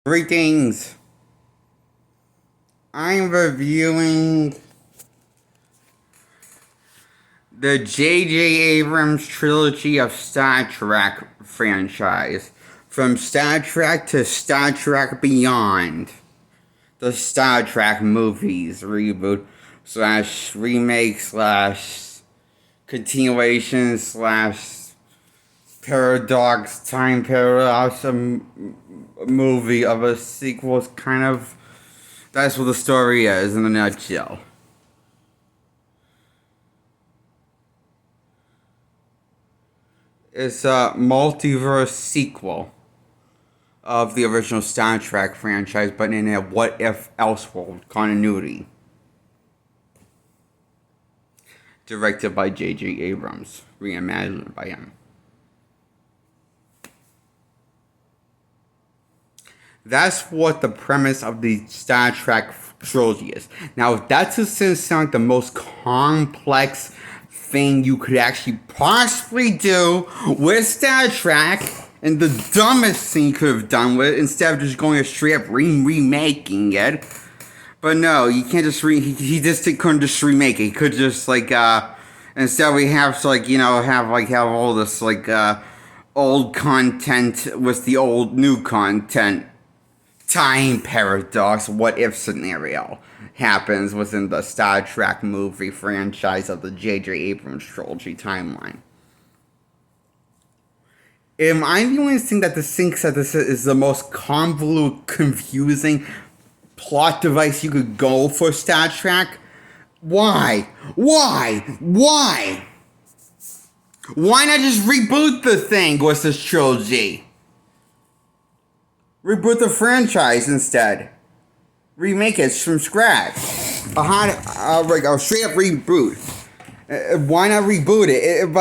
Greetings. I'm reviewing the J.J. Abrams trilogy of Star Trek franchise. From Star Trek to Star Trek Beyond. The Star Trek movies reboot slash remake slash continuation slash paradox time paradox movie of a sequel. Is kind of that's what the story is in a nutshell. It's a multiverse sequel of the original Star Trek franchise, but in a what if Elseworld continuity. Directed by J.J. Abrams, reimagined by him. That's what the premise of the Star Trek trilogy is. Now, that doesn't sound like the most complex thing you could actually possibly do with Star Trek, and the dumbest thing you could have done with it, instead of just going straight up remaking it. But no, you can't just he just couldn't just remake it. He could just instead we have to have all this old content with the old new content. Time paradox, what if scenario happens within the Star Trek movie franchise of the J.J. Abrams trilogy timeline. Am I the only thing that thinks that this is the most convoluted, confusing plot device you could go for Star Trek? Why? Why? Why? Why not just reboot the thing with this trilogy? Reboot the franchise instead. Remake it from scratch. A straight up reboot. Why not reboot it?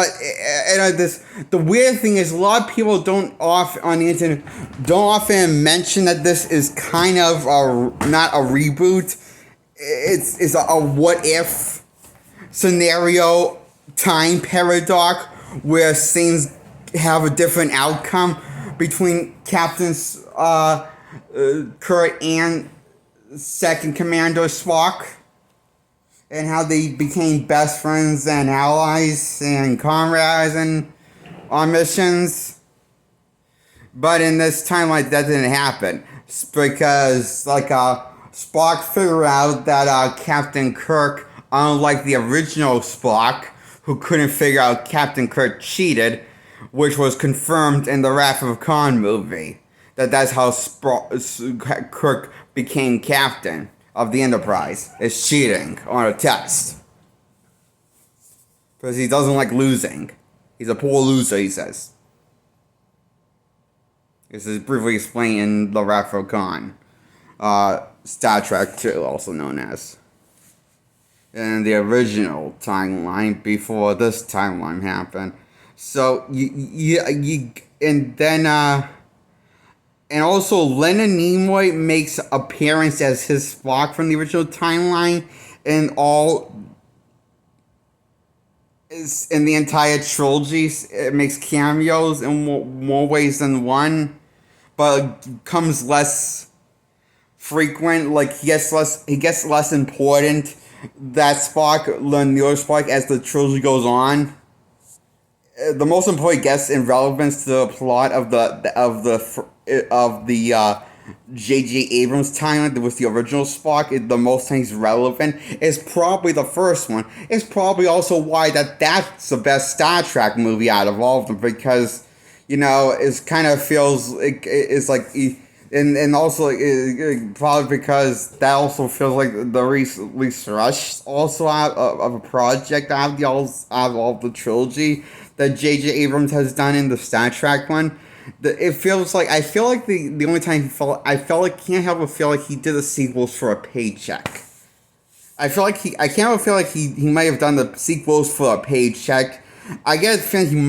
The weird thing is a lot of people on the internet don't often mention that this is kind of not a reboot. It's a what if scenario time paradox where things have a different outcome between Captain's Kirk and Second Commander Spock, and how they became best friends and allies and comrades and on missions. But in this timeline, that didn't happen because Spock figured out that Captain Kirk, unlike the original Spock, who couldn't figure out Captain Kirk cheated, which was confirmed in the Wrath of Khan movie. That's how Kirk became captain of the Enterprise. Is cheating on a test. Because he doesn't like losing. He's a poor loser, he says. This is briefly explained in the Wrath of Khan. Star Trek 2, also known as. In the original timeline, before this timeline happened. So, and also Leonard Nimoy makes appearance as his Spock from the original timeline in the entire trilogy. It makes cameos in more ways than one, but comes less frequent. Like he gets less important, that Spock, the newer Spock, as the trilogy goes on. The most important guest in relevance to the plot of the J.J. Abrams timeline with the original Spock, the most things relevant is probably the first one. It's probably also why that's the best Star Trek movie out of all of them, because it kind of feels it's like. And also, probably because that also feels like the least rush also out of a project out of all the trilogy that J.J. Abrams has done in the Star Trek one. It feels like, I feel like the only time can't help but feel like he did the sequels for a paycheck. I can't help but feel like he might have done the sequels for a paycheck. I get a feeling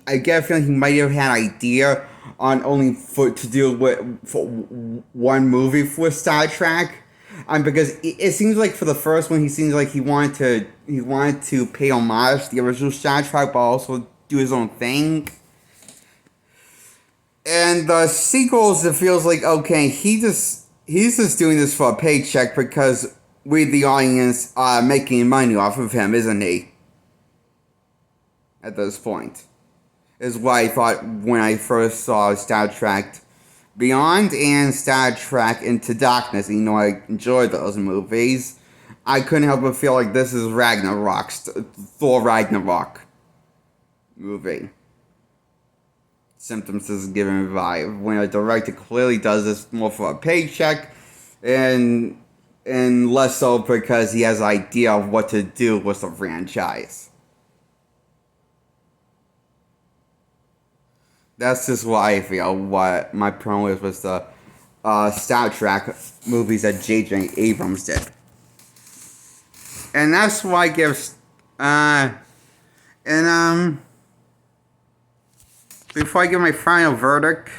I get a feeling he might have had an idea on only to deal with for one movie for Star Trek, because it seems like for the first one he seems like he wanted to pay homage to the original Star Trek, but also do his own thing. And the sequels, it feels like, okay, he's just doing this for a paycheck because we, the audience, are making money off of him, isn't he? At this point, is what I thought when I first saw Star Trek Beyond and Star Trek Into Darkness. You know, I enjoyed those movies. I couldn't help but feel like this is Thor Ragnarok movie. Symptoms is giving vibe when a director clearly does this more for a paycheck and less so because he has an idea of what to do with the franchise. That's just what I feel. What my problem is with the Star Trek movies that J.J. Abrams did, and that's why I give and before I give my final verdict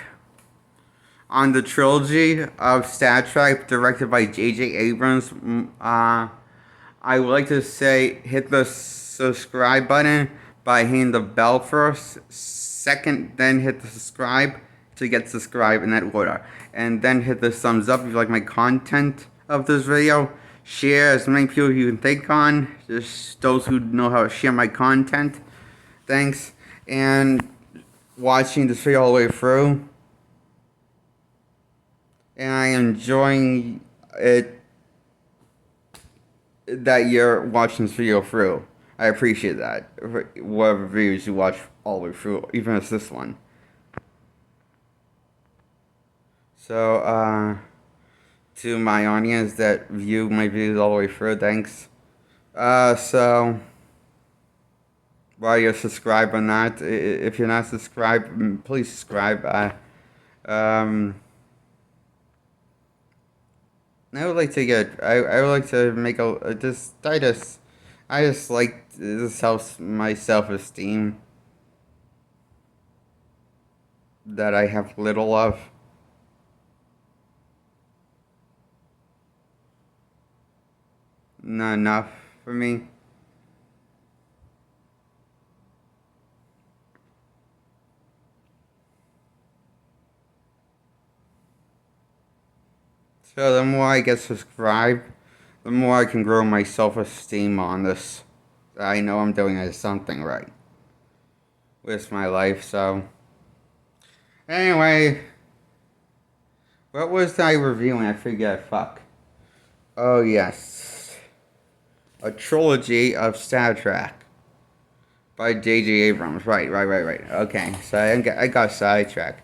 on the trilogy of Star Trek directed by J.J. Abrams, I would like to say hit the subscribe button by hitting the bell first. Second, then hit the subscribe to get subscribed in that order. And then hit the thumbs up if you like my content of this video. Share as many people you can think on. Just those who know how to share my content. Thanks. And watching this video all the way through. And I am enjoying it that you're watching this video through. I appreciate that. Whatever videos you watch all the way through, even if it's this one. So, to my audience that view my videos all the way through, thanks. So, while you're subscribed or not, if you're not subscribed, please subscribe. I would like to I would like to make I just like, this helps my self-esteem that I have little of. Not enough for me. So the more I get subscribed, the more I can grow my self-esteem on this. I know I'm doing something right with my life, so. Anyway, what was I reviewing? I forget, fuck. Oh, yes. A trilogy of Star Trek by J.J. Abrams. Right. Okay, so I got sidetracked.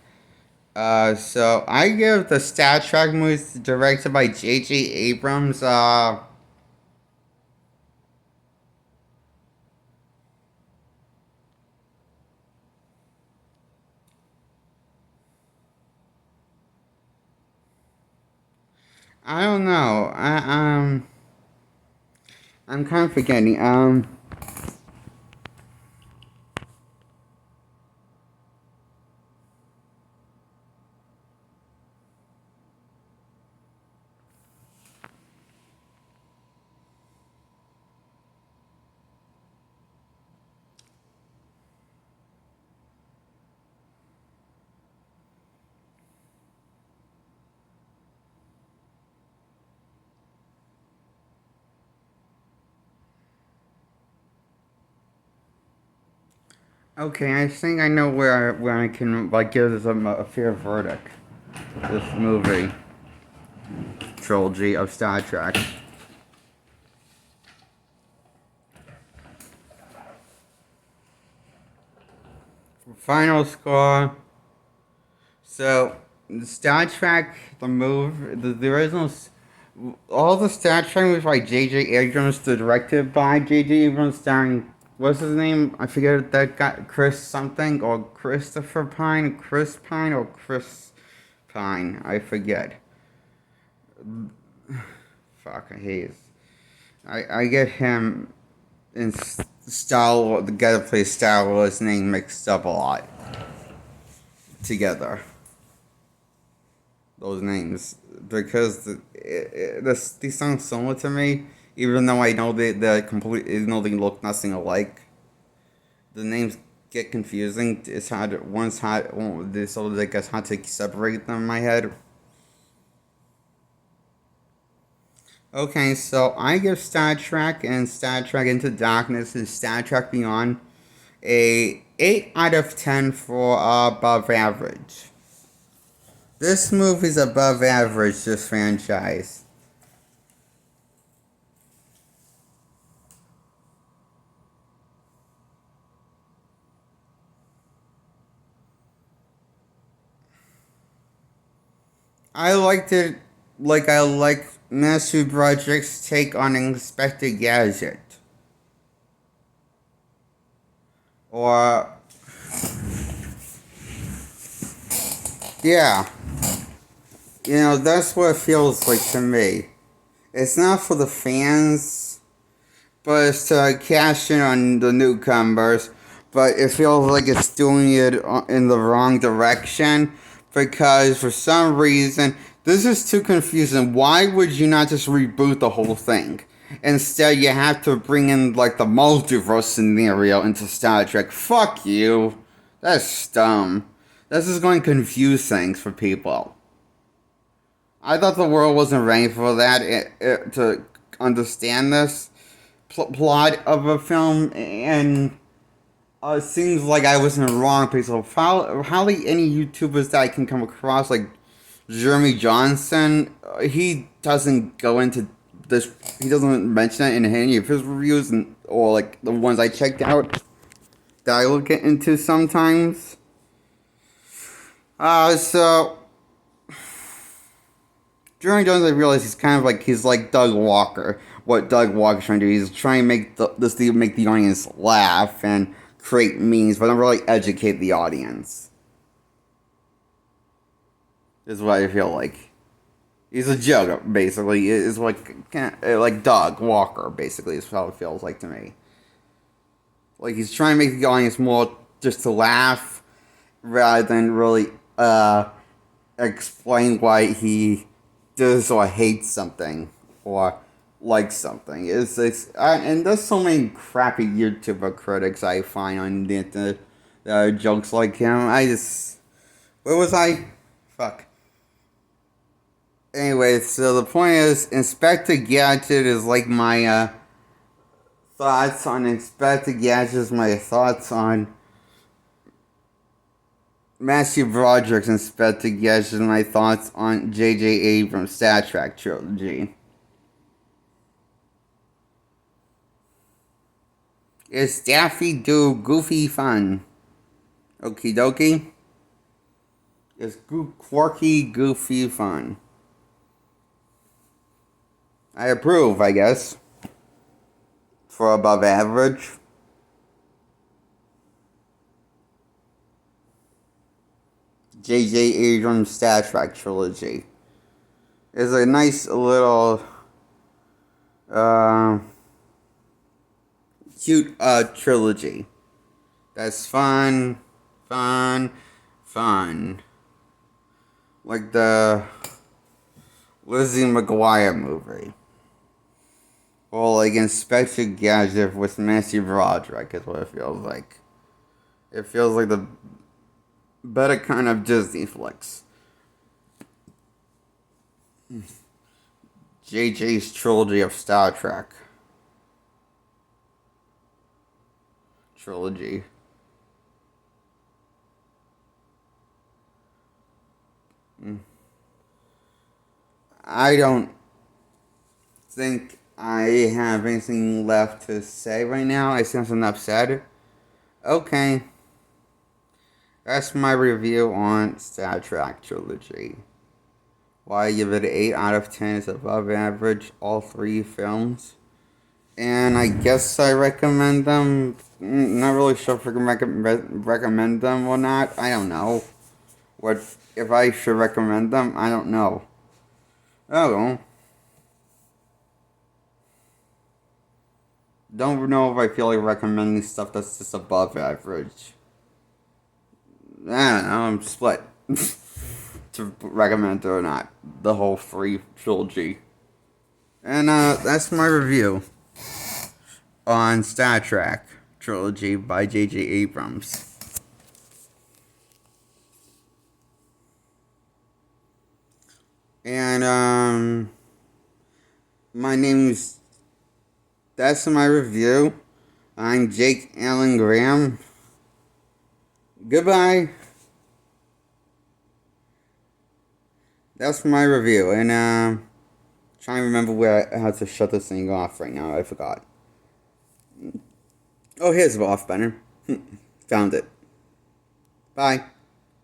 So I give the Star Trek movies directed by J.J. Abrams, I don't know. I'm kind of forgetting. Okay, I think I know where I can like give this a fair verdict. This movie trilogy of Star Trek. Final score. So, Star Trek, the original, all the Star Trek movies by J.J. Abrams, directed by J.J. Abrams, starring, what's his name? I forget that guy, Chris something, or Christopher Pine, Chris Pine, or Chris Pine, I forget. Fuck, I hate it. I get him in Star Wars, the guy that plays Star Wars name mixed up a lot together. Those names because these sound similar to me, even though I know they look nothing alike. The names get confusing. It's hard to, once hard, this sort of like it's hard to separate them in my head. Okay, so I give Star Trek and Star Trek Into Darkness and Star Trek Beyond a 8 out of 10 for above average. This movie's above average, this franchise. I liked it like I like Matthew Broderick's take on Inspector Gadget. Or, yeah, that's what it feels like to me. It's not for the fans, but it's to cash in on the newcomers. But it feels like it's doing it in the wrong direction because for some reason this is too confusing. Why would you not just reboot the whole thing? Instead, you have to bring in like the multiverse scenario into Star Trek. Fuck you. That's dumb. This is going to confuse things for people. I thought the world wasn't ready for that to understand this plot of a film, and it seems like I was in the wrong place. So hardly any YouTubers that I can come across, like Jeremy Johnson, he doesn't go into this. He doesn't mention it in any of his reviews, or like the ones I checked out that I look into sometimes. So Jeremy Jones, I realize he's like Doug Walker. What Doug Walker's trying to do, he's trying to make make the audience laugh and create memes, but not really educate the audience. Is what I feel like. He's a joke, basically. It's like Doug Walker, basically, is how it feels like to me. Like he's trying to make the audience more just to laugh, rather than really explain why he does or hates something or likes something. And there's so many crappy YouTuber critics I find on the internet that are jokes like him. Where was I? Fuck. Anyway, so the point is, Inspector Gadget is like my thoughts on Inspector Gadget, my thoughts on Matthew Broderick's Inspector Gadget, my thoughts on J.J. Abrams' Star Trek trilogy. It's Daffy Do Goofy Fun. Okie dokie. It's quirky, goofy fun. I approve, I guess. For above average. J.J. Abrams' Star Trek trilogy is a nice little cute trilogy. That's fun. Like the Lizzie McGuire movie. Or like Inspector Gadget with Matthew Broderick is what it feels like. It feels like the better kind of Disney flicks. JJ's trilogy of Star Trek. Trilogy. I don't think I have anything left to say right now. I think enough said. Okay. That's my review on Star Trek Trilogy. Why I give it an 8 out of 10 is above average, all three films. And I guess I recommend them. Not really sure if I can recommend them or not. I don't know. What if I should recommend them? I don't know. Oh. Don't know if I feel like recommending stuff that's just above average. I don't know, I'm split. To recommend it or not. The whole free trilogy. And that's my review on Star Trek Trilogy. Trilogy by J.J. Abrams. And, my name's, that's my review. I'm Jake Allen Graham. Goodbye. That's my review. And, trying to remember where I had to shut this thing off right now. I forgot. Oh, here's the off button. Found it. Bye.